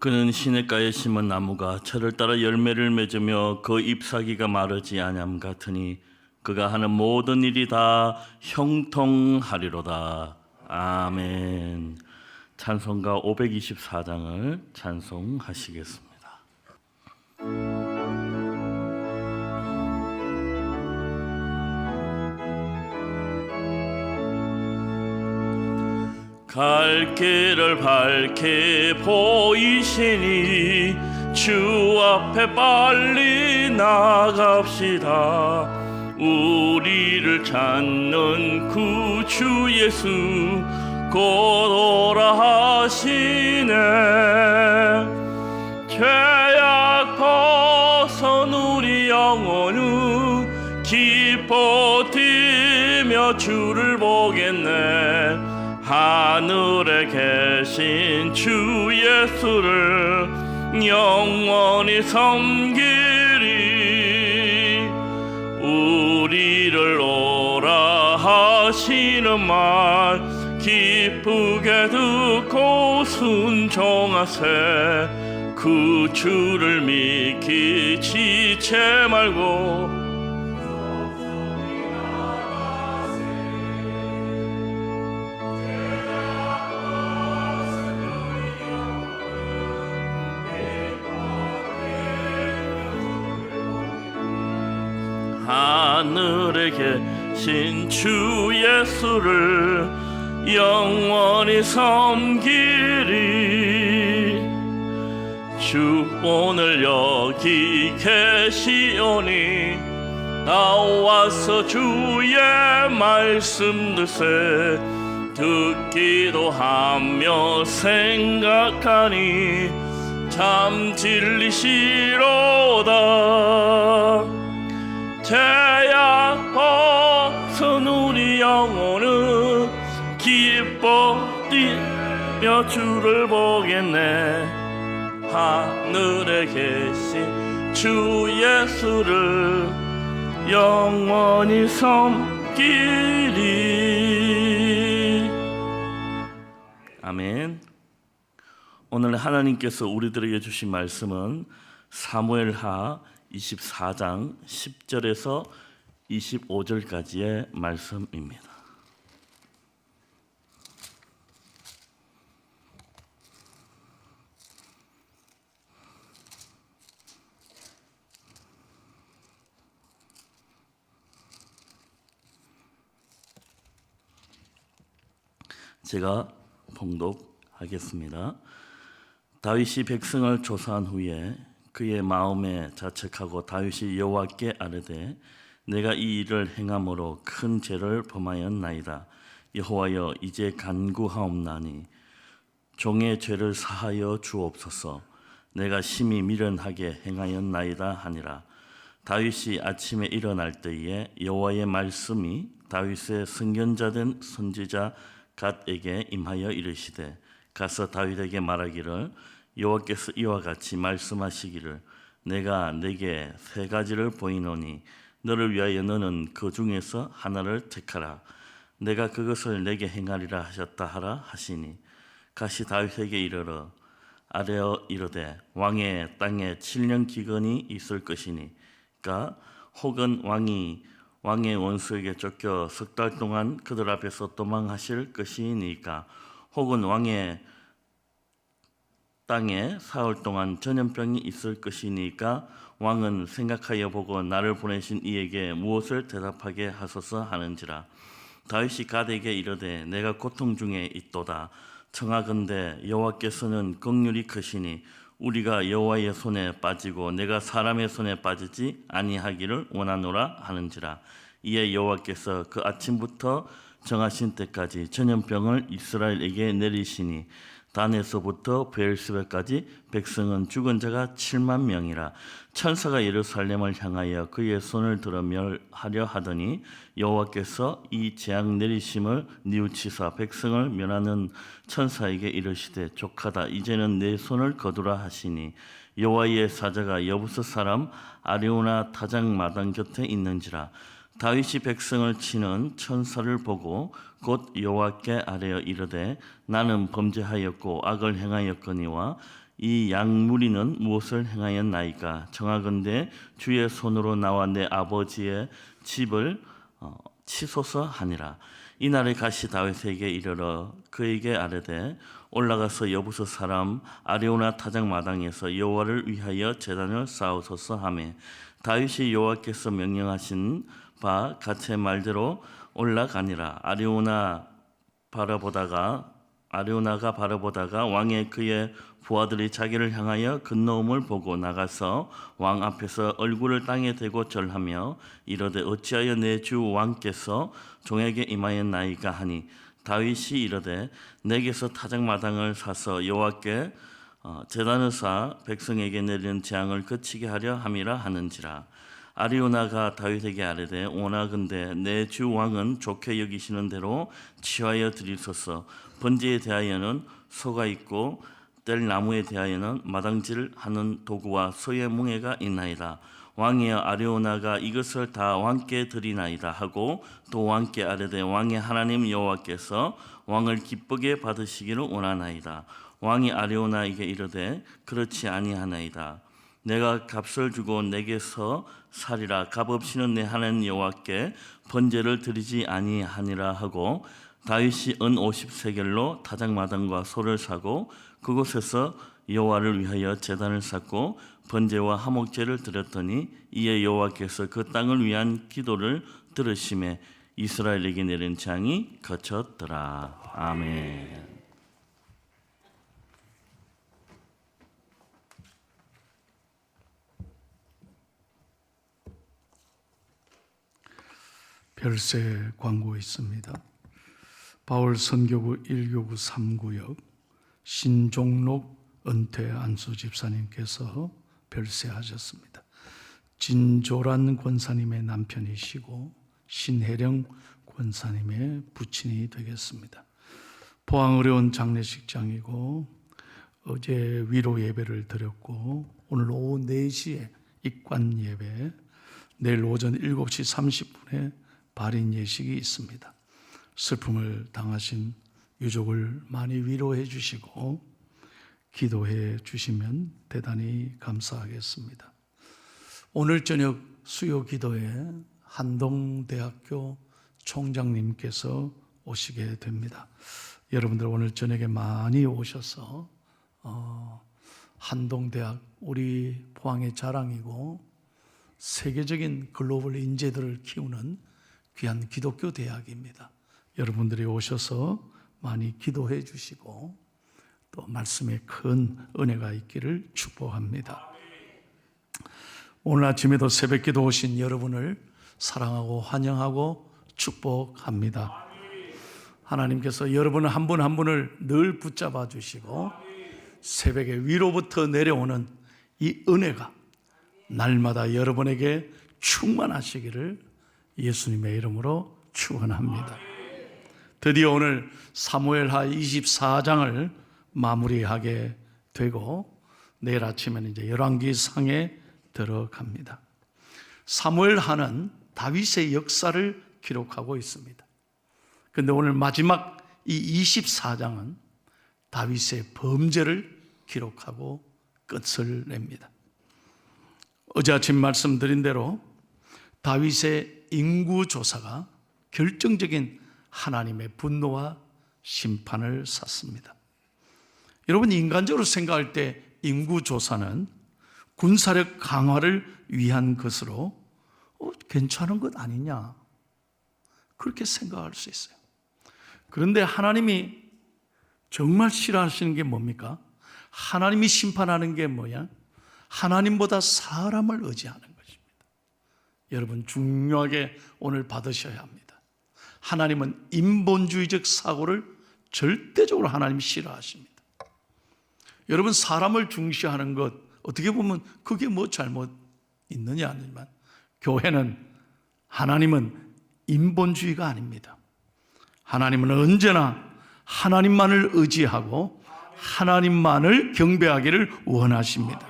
그는 시냇가에 심은 나무가 철을 따라 열매를 맺으며 그 잎사귀가 마르지 아니함 같으니 그가 하는 모든 일이 다 형통하리로다. 아멘. 찬송가 524장을 찬송하시겠습니다. 갈 길을 밝게 보이시니 주 앞에 빨리 나갑시다. 우리를 찾는 구주 예수 곧 오라 하시네. 죄악 벗은 우리 영혼은 기뻐 뛰며 주를 보겠네. 하늘에 계신 주 예수를 영원히 섬기리. 우리를 오라 하시는 말 기쁘게 듣고 순종하세. 그 주를 믿기 지체 말고 하늘에 계신 주 예수를 영원히 섬기리. 주 오늘 여기 계시오니 나와서 주의 말씀 듣세. 듣기도 하며 생각하니 참 진리시로다. 죄악 벗은 우리 영혼은 기뻐 뛰며 주를 보겠네. 하늘에 계신 주 예수를 영원히 섬기리. 아멘. 오늘 하나님께서 우리들에게 주신 말씀은 사무엘하 24장 10절에서 25절까지의 말씀입니다. 제가 봉독하겠습니다. 다윗이 백성을 조사한 후에 그의 마음에 자책하고 다윗이 여호와께 아뢰되 내가 이 일을 행함으로 큰 죄를 범하였나이다. 여호와여 이제 간구하옵나니 종의 죄를 사하여 주옵소서. 내가 심히 미련하게 행하였나이다 하니라. 다윗이 아침에 일어날 때에 여호와의 말씀이 다윗의 선견자된 선지자 갓에게 임하여 이르시되 가서 다윗에게 말하기를 여호와께서 이와 같이 말씀하시기를 내가 내게 세 가지를 보이노니 너를 위하여 너는 그 중에서 하나를 택하라. 내가 그것을 내게 행하리라 하셨다 하라 하시니 가시 다윗에게 이르러 아뢰어 이르되 왕의 땅에 7년 기근이 있을 것이니까 혹은 왕이 왕의 원수에게 쫓겨 석 달 동안 그들 앞에서 도망하실 것이니까 혹은 왕의 땅에 사흘 동안 전염병이 있을 것이니까 왕은 생각하여 보고 나를 보내신 이에게 무엇을 대답하게 하소서 하는지라. 다윗이 갓에게 이르되 내가 고통 중에 있도다. 청하건대 여호와께서는 긍휼이 크시니 우리가 여호와의 손에 빠지고 내가 사람의 손에 빠지지 아니하기를 원하노라 하는지라. 이에 여호와께서 그 아침부터 정하신 때까지 전염병을 이스라엘에게 내리시니 단에서부터 베엘스바까지 백성은 죽은 자가 7만 명이라. 천사가 예루살렘을 향하여 그의 손을 들어 멸하려 하더니 여호와께서 이 재앙 내리심을 뉘우치사 백성을 멸하는 천사에게 이르시되 족하다. 이제는 내 손을 거두라 하시니 여호와의 사자가 여부스 사람 아리우나 타작 마당 곁에 있는지라. 다윗이 백성을 치는 천사를 보고 곧 여호와께 아뢰어 이르되 나는 범죄하였고 악을 행하였거니와 이 양무리는 무엇을 행하였나이까? 정하건대 주의 손으로 나와 내 아버지의 집을 치소서 하니라. 이날에 가시 다윗에게 이르러 그에게 아뢰되 올라가서 여부서 사람 아리오나 타작 마당에서 여호와를 위하여 제단을 쌓으소서 하매 다윗이 여호와께서 명령하신 바 같이 말대로 올라가니라. 아리오나가 바라보다가 왕의 그의 부하들이 자기를 향하여 건너옴을 보고 나가서 왕 앞에서 얼굴을 땅에 대고 절하며 이르되 어찌하여 내 주 왕께서 종에게 임하였나이까 하니 다윗이 이르되 내게서 타작마당을 사서 여호와께 제단을 쌓아 백성에게 내리는 재앙을 그치게 하려 함이라 하는지라. 아리오나가 다윗에게 아뢰되 원하건대 내 주 왕은 좋게 여기시는 대로 취하여 드리소서. 번제에 대하여는 소가 있고 뗄 나무에 대하여는 마당질하는 도구와 소의 뭉에가 있나이다. 왕이여 아리오나가 이것을 다 왕께 드리나이다 하고 또 왕께 아뢰되 왕의 하나님 여호와께서 왕을 기쁘게 받으시기를 원하나이다. 왕이 아리오나에게 이르되 그렇지 아니하나이다. 내가 값을 주고 내게서 살이라. 값 없이는 내 하나님 여호와께 번제를 드리지 아니하니라 하고 다윗이 은 50세겔로 타작마당과 소를 사고 그곳에서 여호와를 위하여 제단을 쌓고 번제와 화목제를 드렸더니 이에 여호와께서 그 땅을 위한 기도를 들으시매 이스라엘에게 내린 재앙이 그쳤더라. 아멘. 별세 광고 있습니다. 바울 선교부 1교구 3구역 신종록 은퇴 안수 집사님께서 별세하셨습니다. 진조란 권사님의 남편이시고 신혜령 권사님의 부친이 되겠습니다. 포항 어려운 장례식장이고 어제 위로 예배를 드렸고 오늘 오후 4시에 입관 예배, 내일 오전 7시 30분에 발인 예식이 있습니다. 슬픔을 당하신 유족을 많이 위로해 주시고 기도해 주시면 대단히 감사하겠습니다. 오늘 저녁 수요 기도에 한동대학교 총장님께서 오시게 됩니다. 여러분들 오늘 저녁에 많이 오셔서 한동대학 우리 포항의 자랑이고 세계적인 글로벌 인재들을 키우는 귀한 기독교 대학입니다. 여러분들이 오셔서 많이 기도해 주시고 또 말씀에 큰 은혜가 있기를 축복합니다. 오늘 아침에도 새벽 기도 오신 여러분을 사랑하고 환영하고 축복합니다. 하나님께서 여러분 한 분 한 분을 늘 붙잡아 주시고 새벽에 위로부터 내려오는 이 은혜가 날마다 여러분에게 충만하시기를 예수님의 이름으로 축원합니다. 드디어 오늘 사무엘하 24장을 마무리하게 되고 내일 아침에는 이제 열왕기상에 들어갑니다. 사무엘하는 다윗의 역사를 기록하고 있습니다. 그런데 오늘 마지막 이 24장은 다윗의 범죄를 기록하고 끝을 냅니다. 어제 아침 말씀드린 대로 다윗의 인구조사가 결정적인 하나님의 분노와 심판을 샀습니다. 여러분 인간적으로 생각할 때 인구조사는 군사력 강화를 위한 것으로 괜찮은 것 아니냐 그렇게 생각할 수 있어요. 그런데 하나님이 정말 싫어하시는 게 뭡니까? 하나님이 심판하는 게 뭐야? 하나님보다 사람을 의지하는 것입니다. 여러분 중요하게 오늘 받으셔야 합니다. 하나님은 인본주의적 사고를 절대적으로 하나님이 싫어하십니다. 여러분 사람을 중시하는 것 어떻게 보면 그게 뭐 잘못 있느냐 아니지만 교회는 하나님은 인본주의가 아닙니다. 하나님은 언제나 하나님만을 의지하고 하나님만을 경배하기를 원하십니다.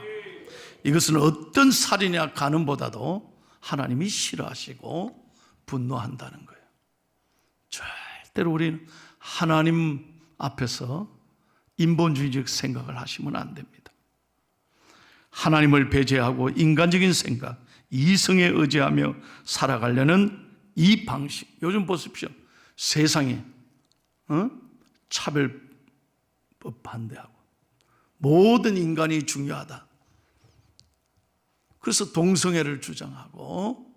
이것은 어떤 살인이나 간음보다도 하나님이 싫어하시고 분노한다는 거예요. 절대로 우리는 하나님 앞에서 인본주의적 생각을 하시면 안 됩니다. 하나님을 배제하고 인간적인 생각, 이성에 의지하며 살아가려는 이 방식. 요즘 보십시오. 세상에 차별법 반대하고 모든 인간이 중요하다. 그래서 동성애를 주장하고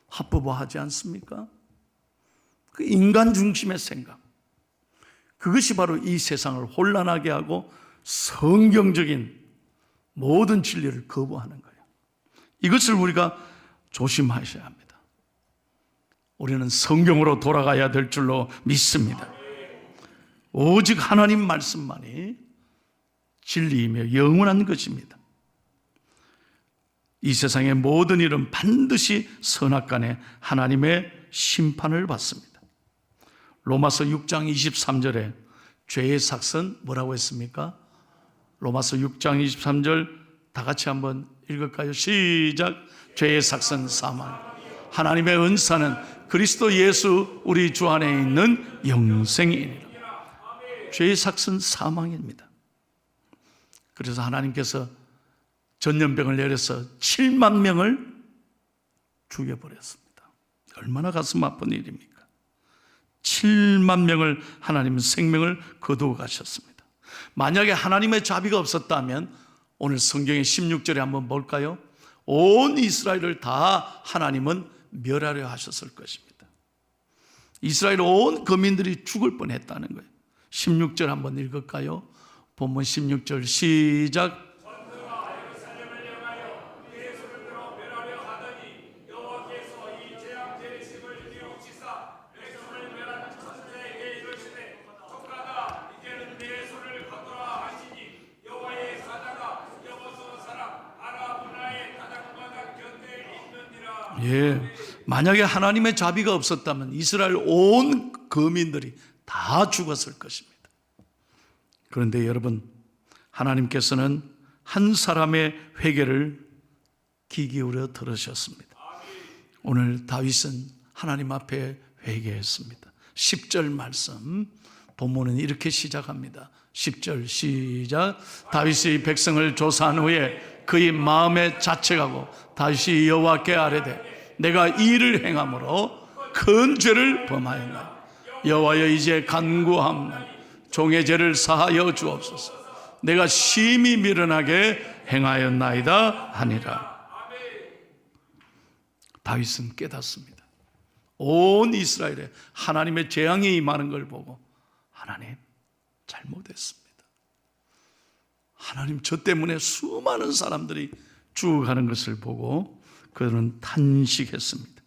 합법화하지 않습니까? 그 인간 중심의 생각, 그것이 바로 이 세상을 혼란하게 하고 성경적인 모든 진리를 거부하는 거예요. 이것을 우리가 조심하셔야 합니다. 우리는 성경으로 돌아가야 될 줄로 믿습니다. 오직 하나님 말씀만이 진리이며 영원한 것입니다. 이 세상의 모든 일은 반드시 선악간에 하나님의 심판을 받습니다. 로마서 6장 23절에 죄의 삭은 뭐라고 했습니까? 로마서 6장 23절 다 같이 한번 읽을까요? 시작. 죄의 삭은 사망, 하나님의 은사는 그리스도 예수 우리 주 안에 있는 영생이니라. 죄의 삭은 사망입니다. 그래서 하나님께서 전염병을 내려서 7만 명을 죽여버렸습니다. 얼마나 가슴 아픈 일입니까? 7만 명을 하나님은 생명을 거두어 가셨습니다. 만약에 하나님의 자비가 없었다면 오늘 성경의 16절에 한번 볼까요? 온 이스라엘을 다 하나님은 멸하려 하셨을 것입니다. 이스라엘 온 거민들이 죽을 뻔했다는 거예요. 16절 한번 읽을까요? 본문 16절 시작. 예, 만약에 하나님의 자비가 없었다면 이스라엘 온 거민들이 다 죽었을 것입니다. 그런데 여러분, 하나님께서는 한 사람의 회개를 귀 기울여 들으셨습니다. 오늘 다윗은 하나님 앞에 회개했습니다. 10절 말씀, 본문은 이렇게 시작합니다. 10절 시작. 다윗이 백성을 조사한 후에 그의 마음에 자책하고 다윗이 여호와께 아뢰되 내가 이 일을 행함으로 큰 죄를 범하였나이다. 여호와여 이제 간구함나니 종의 죄를 사하여 주옵소서. 내가 심히 미련하게 행하였나이다 하니라. 다윗은 깨닫습니다. 온 이스라엘에 하나님의 재앙이 임하는 걸 보고 하나님 잘못했습니다. 하나님 저 때문에 수많은 사람들이 죽어가는 것을 보고 그는 탄식했습니다.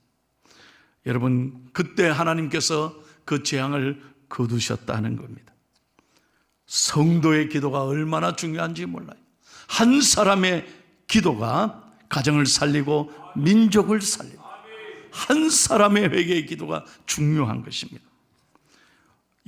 여러분, 그때 하나님께서 그 재앙을 거두셨다는 겁니다. 성도의 기도가 얼마나 중요한지 몰라요. 한 사람의 기도가 가정을 살리고 민족을 살리고 한 사람의 회개의 기도가 중요한 것입니다.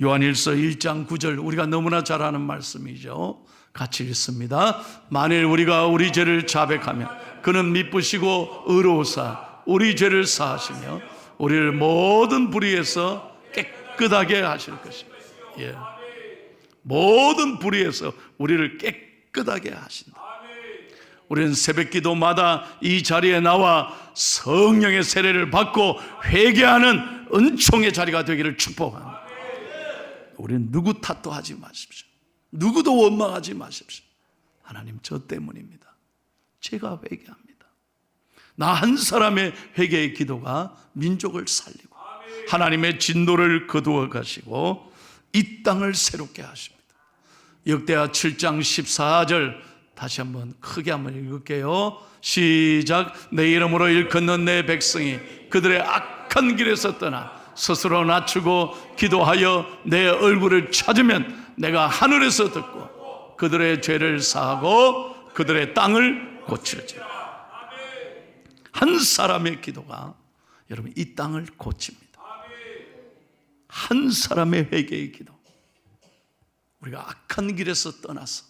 요한일서 1장 9절 우리가 너무나 잘 아는 말씀이죠. 같이 읽습니다. 만일 우리가 우리 죄를 자백하면 그는 미쁘시고 의로우사 우리 죄를 사하시며 우리를 모든 불의에서 깨끗하게 하실 것입니다. 예. 모든 불의에서 우리를 깨끗하게 하신다. 우리는 새벽기도마다 이 자리에 나와 성령의 세례를 받고 회개하는 은총의 자리가 되기를 축복합니다. 우리는 누구 탓도 하지 마십시오. 누구도 원망하지 마십시오. 하나님 저 때문입니다. 제가 회개합니다. 나 한 사람의 회개의 기도가 민족을 살리고 하나님의 진노를 거두어 가시고 이 땅을 새롭게 하십니다. 역대하 7장 14절 다시 한번 크게 한번 읽을게요. 시작. 내 이름으로 일컫는 내 백성이 그들의 악한 길에서 떠나 스스로 낮추고 기도하여 내 얼굴을 찾으면 내가 하늘에서 듣고 그들의 죄를 사하고 그들의 땅을 고칠지라. 한 사람의 기도가 여러분 이 땅을 고칩니다. 한 사람의 회개의 기도. 우리가 악한 길에서 떠나서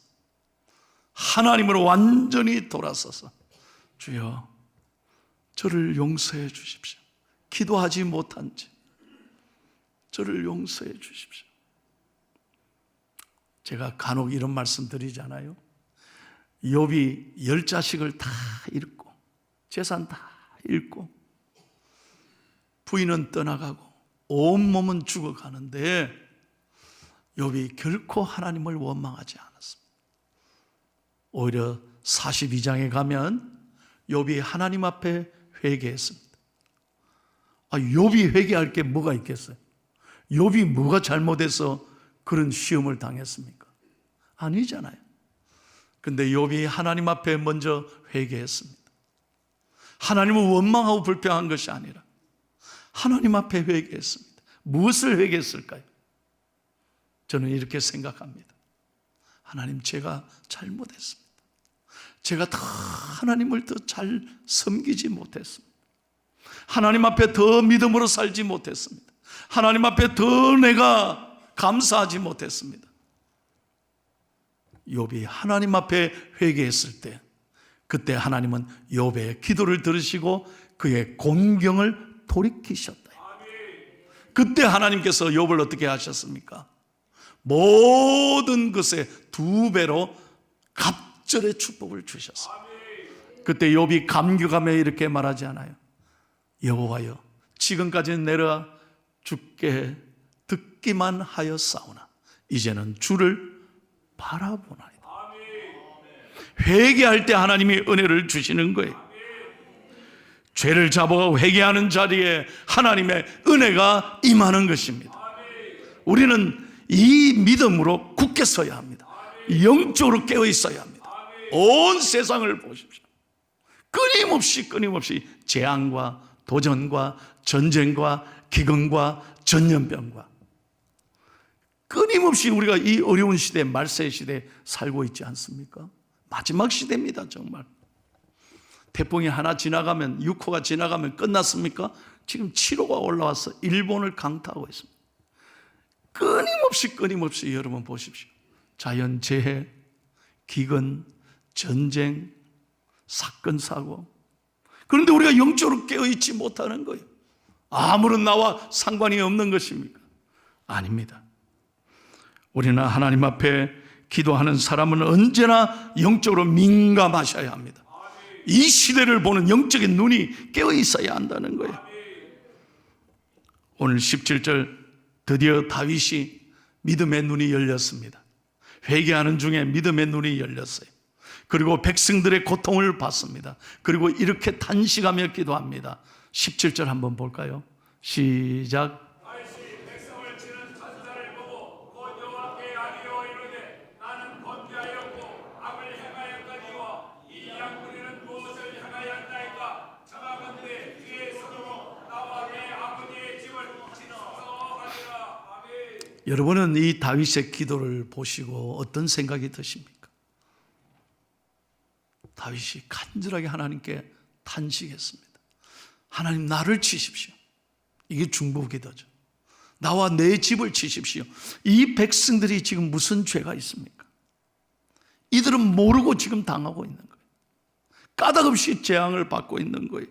하나님으로 완전히 돌아서서 주여 저를 용서해 주십시오. 기도하지 못한 죄 저를 용서해 주십시오. 제가 간혹 이런 말씀 드리잖아요. 욥이 10자식을 다 잃고 재산 다 잃고 부인은 떠나가고 온몸은 죽어가는데 욥이 결코 하나님을 원망하지 않았습니다. 오히려 42장에 가면 욥이 하나님 앞에 회개했습니다. 욥이 회개할 게 뭐가 있겠어요? 욥이 뭐가 잘못해서 그런 시험을 당했습니까? 아니잖아요. 근데 욥이 하나님 앞에 먼저 회개했습니다. 하나님을 원망하고 불평한 것이 아니라 하나님 앞에 회개했습니다. 무엇을 회개했을까요? 저는 이렇게 생각합니다. 하나님, 제가 잘못했습니다. 제가 더 하나님을 더 잘 섬기지 못했습니다. 하나님 앞에 더 믿음으로 살지 못했습니다. 하나님 앞에 더 내가 감사하지 못했습니다. 욥이 하나님 앞에 회개했을 때, 그때 하나님은 욥의 기도를 들으시고 그의 곤경을 돌이키셨다. 그때 하나님께서 욥을 어떻게 하셨습니까? 모든 것에 2배로 갑절의 축복을 주셨어요. 그때 욥이 감격하며 이렇게 말하지 않아요? 여호와여, 지금까지는 내가 주께 듣기만 하였사오나 이제는 주를 바라보나이다. 회개할 때 하나님이 은혜를 주시는 거예요. 죄를 잡아가고 회개하는 자리에 하나님의 은혜가 임하는 것입니다. 우리는 이 믿음으로 굳게 서야 합니다. 영적으로 깨어 있어야 합니다. 온 세상을 보십시오. 끊임없이 재앙과 도전과 전쟁과 기근과 전염병과 끊임없이 우리가 이 어려운 시대, 말세 시대에 살고 있지 않습니까? 마지막 시대입니다. 정말 태풍이 하나 지나가면, 6호가 지나가면 끝났습니까? 지금 7호가 올라와서 일본을 강타하고 있습니다. 끊임없이 여러분 보십시오. 자연재해, 기근, 전쟁, 사건, 사고. 그런데 우리가 영적으로 깨어있지 못하는 거예요. 아무런 나와 상관이 없는 것입니까? 아닙니다. 우리는 하나님 앞에 기도하는 사람은 언제나 영적으로 민감하셔야 합니다. 이 시대를 보는 영적인 눈이 깨어 있어야 한다는 거예요. 오늘 17절, 드디어 다윗이 믿음의 눈이 열렸습니다. 회개하는 중에 믿음의 눈이 열렸어요. 그리고 백성들의 고통을 봤습니다. 그리고 이렇게 단식하며 기도합니다. 17절 한번 볼까요? 시작. 다윗이 백성을 치는 천사를 보고 곧 여호와께 아뢰어 이르되 나는 범죄하였고 악을 행하였거니와 이 양무리는 무엇을 행하였나이까? 청하건대 주의 손으로 나와 내 아버지의 집을 지나가리라. 아멘. 여러분은 이 다윗의 기도를 보시고 어떤 생각이 드십니까? 다윗이 간절하게 하나님께 탄식했습니다. 하나님, 나를 치십시오. 이게 중보기도죠. 나와 내 집을 치십시오. 이 백성들이 지금 무슨 죄가 있습니까? 이들은 모르고 지금 당하고 있는 거예요. 까닭없이 재앙을 받고 있는 거예요.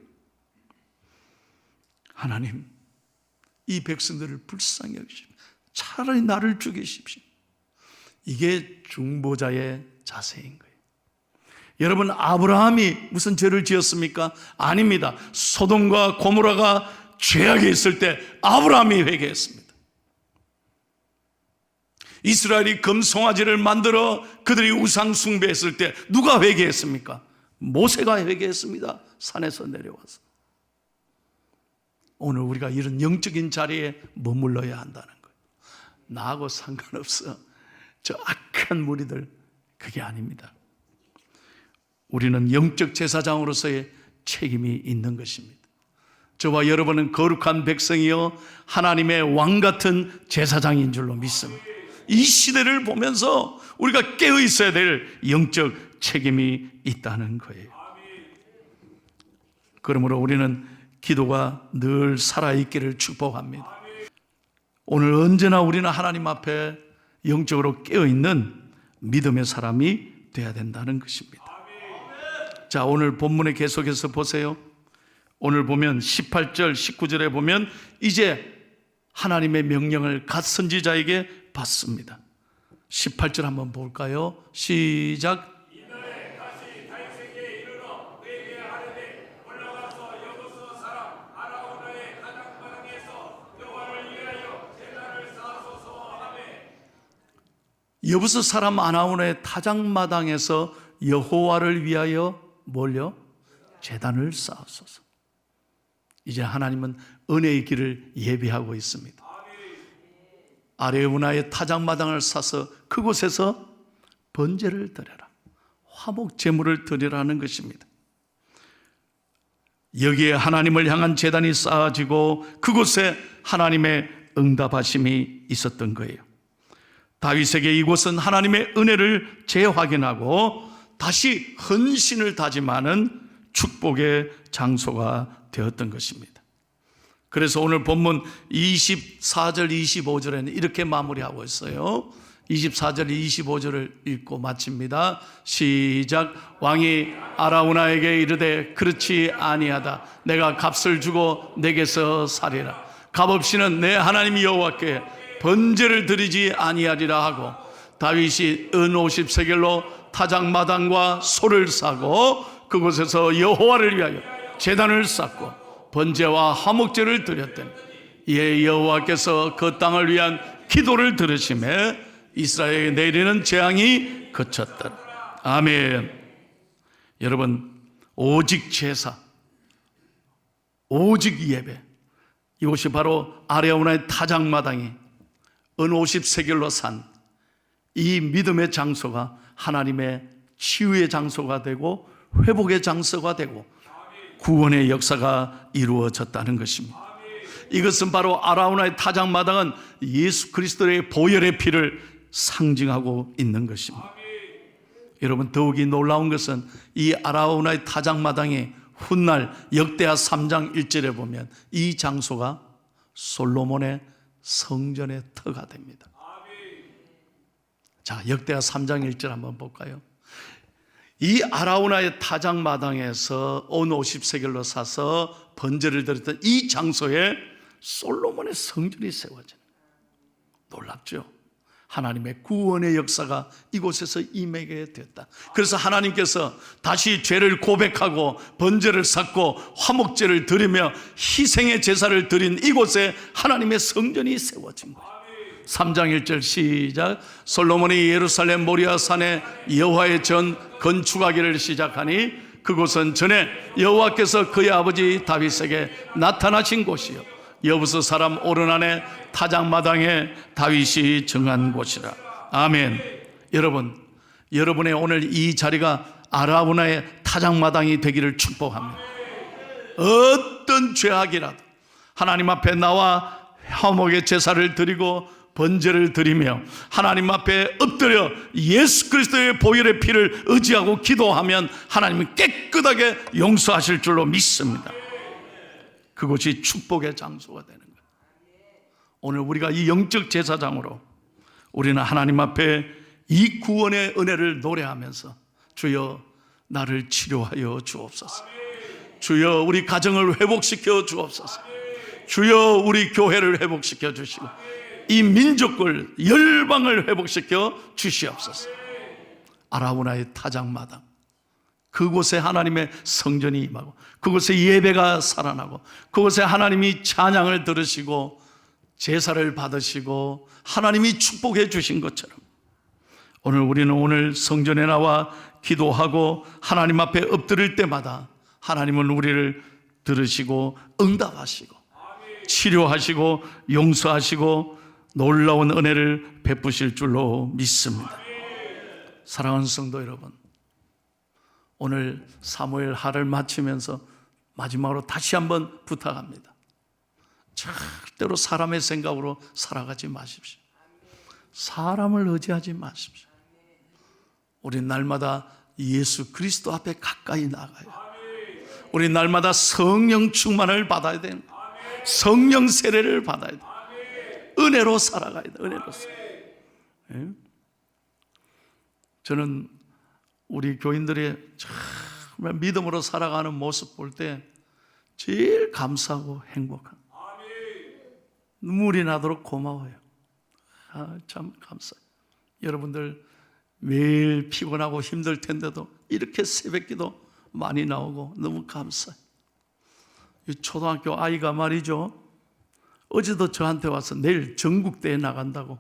하나님, 이 백성들을 불쌍히 여기십시오. 차라리 나를 죽이십시오. 이게 중보자의 자세인 거예요. 여러분, 아브라함이 무슨 죄를 지었습니까? 아닙니다. 소돔과 고모라가 죄악에 있을 때 아브라함이 회개했습니다. 이스라엘이 금송아지를 만들어 그들이 우상 숭배했을 때 누가 회개했습니까? 모세가 회개했습니다. 산에서 내려와서. 오늘 우리가 이런 영적인 자리에 머물러야 한다는 거예요. 나하고 상관없어. 저 악한 무리들, 그게 아닙니다. 우리는 영적 제사장으로서의 책임이 있는 것입니다. 저와 여러분은 거룩한 백성이요 하나님의 왕 같은 제사장인 줄로 믿습니다. 이 시대를 보면서 우리가 깨어 있어야 될 영적 책임이 있다는 거예요. 그러므로 우리는 기도가 늘 살아있기를 축복합니다. 오늘 언제나 우리는 하나님 앞에 영적으로 깨어 있는 믿음의 사람이 되어야 된다는 것입니다. 자, 오늘 본문에 계속해서 보세요. 오늘 보면 18절, 19절에 보면 이제 하나님의 명령을 갓 선지자에게 받습니다. 18절 한번 볼까요? 시작. 이날에 여부스 사람 아나운의 타작마당에서 여호와를 위하여 뭘요? 제단을 쌓았소서. 이제 하나님은 은혜의 길을 예비하고 있습니다. 아레우나의 타작마당을 쌓아서 그곳에서 번제를 드려라, 화목 제물을 드리라는 것입니다. 여기에 하나님을 향한 제단이 쌓아지고 그곳에 하나님의 응답하심이 있었던 거예요. 다윗에게 이곳은 하나님의 은혜를 재확인하고 다시 헌신을 다짐하는 축복의 장소가 되었던 것입니다. 그래서 오늘 본문 24절 25절에는 이렇게 마무리하고 있어요. 24절 25절을 읽고 마칩니다. 시작. 왕이 아라우나에게 이르되 그렇지 아니하다. 내가 값을 주고 내게서 사리라. 값없이는 내 하나님 여호와께 번제를 드리지 아니하리라 하고 다윗이 은 50세겔로 타작마당과 소를 사고 그곳에서 여호와를 위하여 제단을 쌓고 번제와 화목제를 드렸더니 이에 여호와께서 그 땅을 위한 기도를 들으시매 이스라엘에게 내리는 재앙이 그쳤더라. 아멘. 여러분, 오직 제사, 오직 예배, 이곳이 바로 아레우나의 타작마당이 은 50세겔로 산 이 믿음의 장소가 하나님의 치유의 장소가 되고 회복의 장소가 되고 구원의 역사가 이루어졌다는 것입니다. 이것은 바로 아라우나의 타작마당은 예수 그리스도의 보혈의 피를 상징하고 있는 것입니다. 여러분, 더욱이 놀라운 것은 이 아라우나의 타작마당이 훗날 역대하 3장 1절에 보면 이 장소가 솔로몬의 성전의 터가 됩니다. 자, 역대하 3장 1절 한번 볼까요? 이 아라우나의 타작마당에서 온 50세겔로 사서 번제를 드렸던 이 장소에 솔로몬의 성전이 세워지는 거예요. 놀랍죠? 하나님의 구원의 역사가 이곳에서 임하게 됐다. 그래서 하나님께서 다시 죄를 고백하고 번제를 쌓고 화목제를 드리며 희생의 제사를 드린 이곳에 하나님의 성전이 세워진 거예요. 3장 1절 시작. 솔로몬이 예루살렘 모리아 산에 여호와의 전 건축하기를 시작하니 그곳은 전에 여호와께서 그의 아버지 다윗에게 나타나신 곳이요 여부스 사람 오르난의 타작마당에 다윗이 정한 곳이라. 아멘. 여러분, 여러분의 오늘 이 자리가 아라우나의 타작마당이 되기를 축복합니다. 어떤 죄악이라도 하나님 앞에 나와 화목의 제사를 드리고 번제를 드리며 하나님 앞에 엎드려 예수 그리스도의 보혈의 피를 의지하고 기도하면 하나님은 깨끗하게 용서하실 줄로 믿습니다. 그곳이 축복의 장소가 되는 거예요. 오늘 우리가 이 영적 제사장으로 우리는 하나님 앞에 이 구원의 은혜를 노래하면서 주여 나를 치료하여 주옵소서, 주여 우리 가정을 회복시켜 주옵소서, 주여 우리 교회를 회복시켜 주시고 이 민족을 열방을 회복시켜 주시옵소서. 아라우나의 타작마당, 그곳에 하나님의 성전이 임하고 그곳에 예배가 살아나고 그곳에 하나님이 찬양을 들으시고 제사를 받으시고 하나님이 축복해 주신 것처럼 오늘 우리는 오늘 성전에 나와 기도하고 하나님 앞에 엎드릴 때마다 하나님은 우리를 들으시고 응답하시고 치료하시고 용서하시고 놀라운 은혜를 베푸실 줄로 믿습니다. 사랑하는 성도 여러분, 오늘 사무엘 하를 마치면서 마지막으로 다시 한번 부탁합니다. 절대로 사람의 생각으로 살아가지 마십시오. 사람을 의지하지 마십시오. 우리 날마다 예수 그리스도 앞에 가까이 나가요. 우리 날마다 성령 충만을 받아야 돼요. 성령 세례를 받아야 돼요. 은혜로 살아가야 돼요. 은혜로 살아가야. 저는 우리 교인들의 정말 믿음으로 살아가는 모습 볼 때 제일 감사하고 행복한, 눈물이 나도록 고마워요. 참 감사해요. 여러분들 매일 피곤하고 힘들 텐데도 이렇게 새벽기도 많이 나오고 너무 감사해요. 이 초등학교 아이가 말이죠, 어제도 저한테 와서 내일 전국대회 나간다고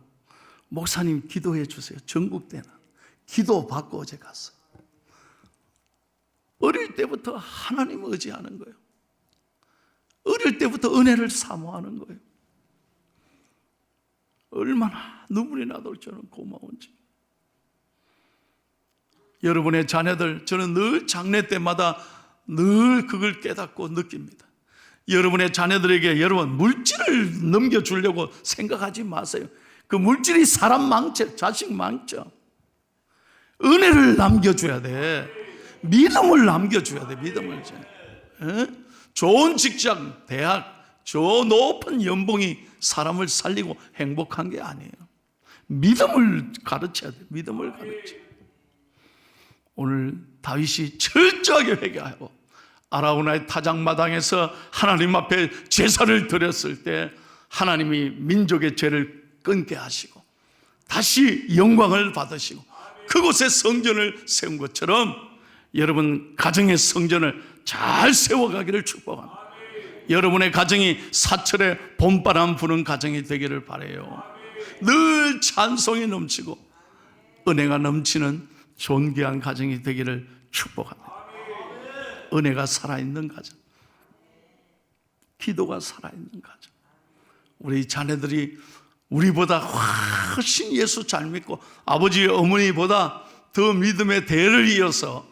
목사님 기도해 주세요. 전국대는 기도 받고 어제 갔어요. 어릴 때부터 하나님 의지하는 거예요. 어릴 때부터 은혜를 사모하는 거예요. 얼마나 눈물이 나도록 저는 고마운지. 여러분의 자녀들, 저는 늘 장례 때마다 늘 그걸 깨닫고 느낍니다. 여러분의 자녀들에게 여러분 물질을 넘겨주려고 생각하지 마세요. 그 물질이 사람 망쳐, 자식 망쳐. 은혜를 남겨줘야 돼. 믿음을 남겨줘야 돼. 믿음을. 좋은 직장, 대학, 저 높은 연봉이 사람을 살리고 행복한 게 아니에요. 믿음을 가르쳐야 돼. 믿음을 가르쳐. 오늘 다윗이 철저하게 회개하고 아라우나의 타작마당에서 하나님 앞에 제사를 드렸을 때 하나님이 민족의 죄를 끊게 하시고 다시 영광을 받으시고 그곳에 성전을 세운 것처럼 여러분 가정의 성전을 잘 세워가기를 축복합니다. 여러분의 가정이 사철에 봄바람 부는 가정이 되기를 바라요. 늘 찬송이 넘치고 은혜가 넘치는 존귀한 가정이 되기를 축복합니다. 은혜가 살아있는 가정, 기도가 살아있는 가정. 우리 자녀들이 우리보다 훨씬 예수 잘 믿고 아버지 어머니보다 더 믿음의 대를 이어서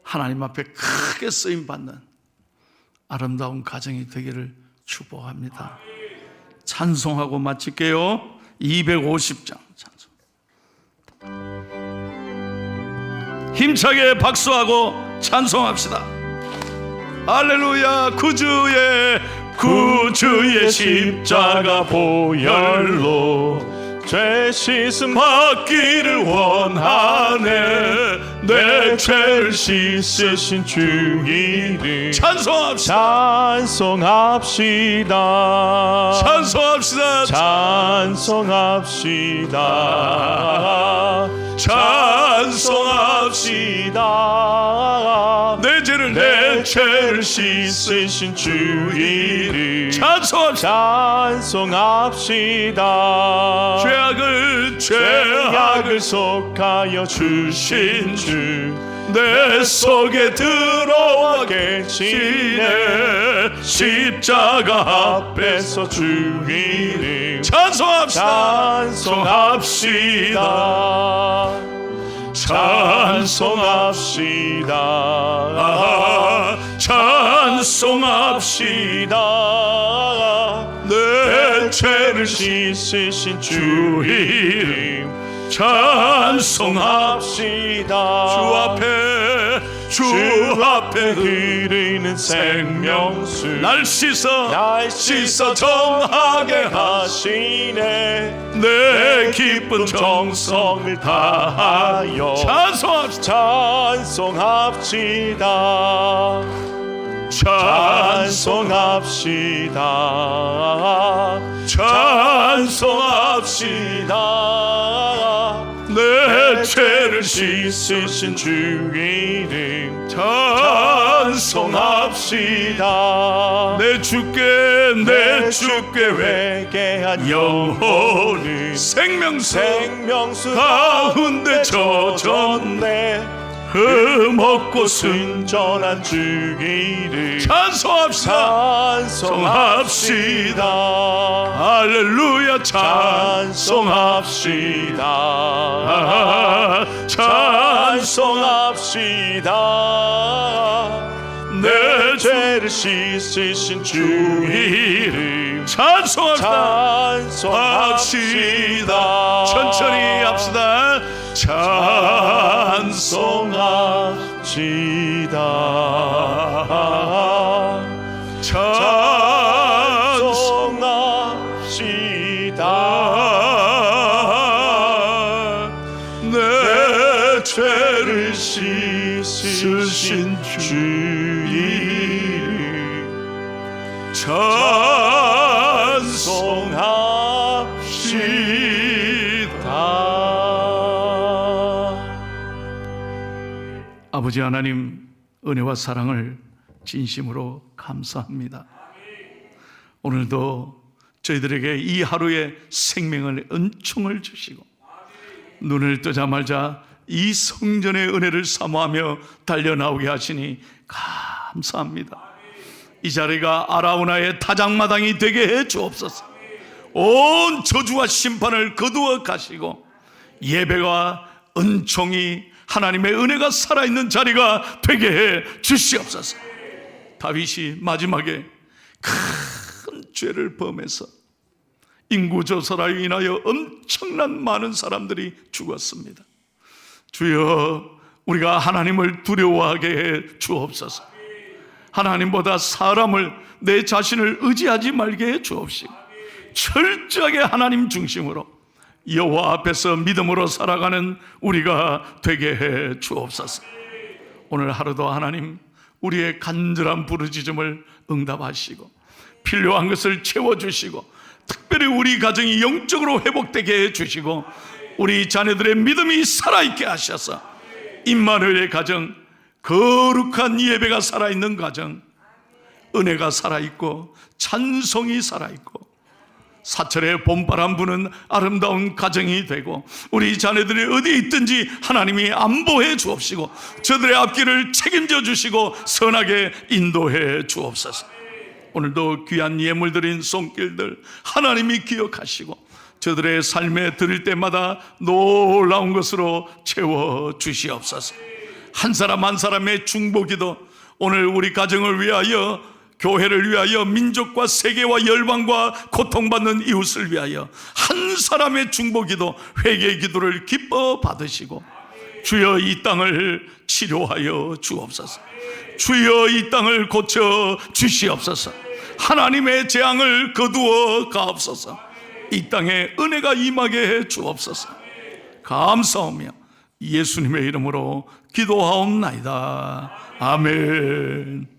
하나님 앞에 크게 쓰임받는 아름다운 가정이 되기를 축복합니다. 찬송하고 마칠게요. 250장 찬송. 힘차게 박수하고 찬송합시다. 할렐루야. 구주의 십자가 보혈로 죄 씻음 받기를 원하네. 내 죄를 씻으신 주 이름 찬송합시다. 찬송합시다. 찬송합시다. 내 죄를 씻으신 주 이름 찬송합시다. 죄악을 속하여 주신 주 내 속에 들어와 계시네. 십자가 앞에서 주 이름 찬송합시다. 내 죄를 씻으신 주 이름 찬송합시다. 주 앞에 흐르는 생명수 날 씻어 정하게 하시네. 내 기쁜 정성을 다하여 찬송합시다. 내 죄를 씻으신 주 이름 찬송합시다. 내 주께 회개한 영혼이 생명수 가운데 젖었네. 흠없고 순전한 주 이름 찬송합시다. 할렐루야. 찬송합시다. 내 죄를 씻으신 주 이름 찬송합시다. 천천히 합시다. 내 죄를 씻으신 주 이름 찬송합시다. 아버지 하나님, 은혜와 사랑을 진심으로 감사합니다. 오늘도 저희들에게 이 하루의 생명을 은총을 주시고 눈을 뜨자마자 이 성전의 은혜를 사모하며 달려나오게 하시니 감사합니다. 이 자리가 아라우나의 타작마당이 되게 해 주옵소서. 온 저주와 심판을 거두어 가시고 예배와 은총이 하나님의 은혜가 살아있는 자리가 되게 해 주시옵소서. 다윗이 마지막에 큰 죄를 범해서 인구조사로 인하여 엄청난 많은 사람들이 죽었습니다. 주여, 우리가 하나님을 두려워하게 해 주옵소서. 하나님보다 사람을, 내 자신을 의지하지 말게 해 주옵시고 철저하게 하나님 중심으로 여호와 앞에서 믿음으로 살아가는 우리가 되게 해 주옵소서. 오늘 하루도 하나님 우리의 간절한 부르짖음을 응답하시고 필요한 것을 채워주시고 특별히 우리 가정이 영적으로 회복되게 해주시고 우리 자녀들의 믿음이 살아있게 하셔서 임마누엘의 가정, 거룩한 예배가 살아있는 가정, 은혜가 살아있고 찬송이 살아있고 사철의 봄바람 부는 아름다운 가정이 되고 우리 자녀들이 어디에 있든지 하나님이 안보해 주옵시고 저들의 앞길을 책임져 주시고 선하게 인도해 주옵소서. 오늘도 귀한 예물 드린 손길들 하나님이 기억하시고 저들의 삶에 드릴 때마다 놀라운 것으로 채워 주시옵소서. 한 사람 한 사람의 중보기도, 오늘 우리 가정을 위하여, 교회를 위하여, 민족과 세계와 열방과 고통받는 이웃을 위하여 한 사람의 중보기도, 회개 기도를 기뻐 받으시고 주여 이 땅을 치료하여 주옵소서. 주여 이 땅을 고쳐 주시옵소서. 하나님의 재앙을 거두어 가옵소서. 이 땅에 은혜가 임하게 해 주옵소서. 감사하며 예수님의 이름으로 기도하옵나이다. 아멘.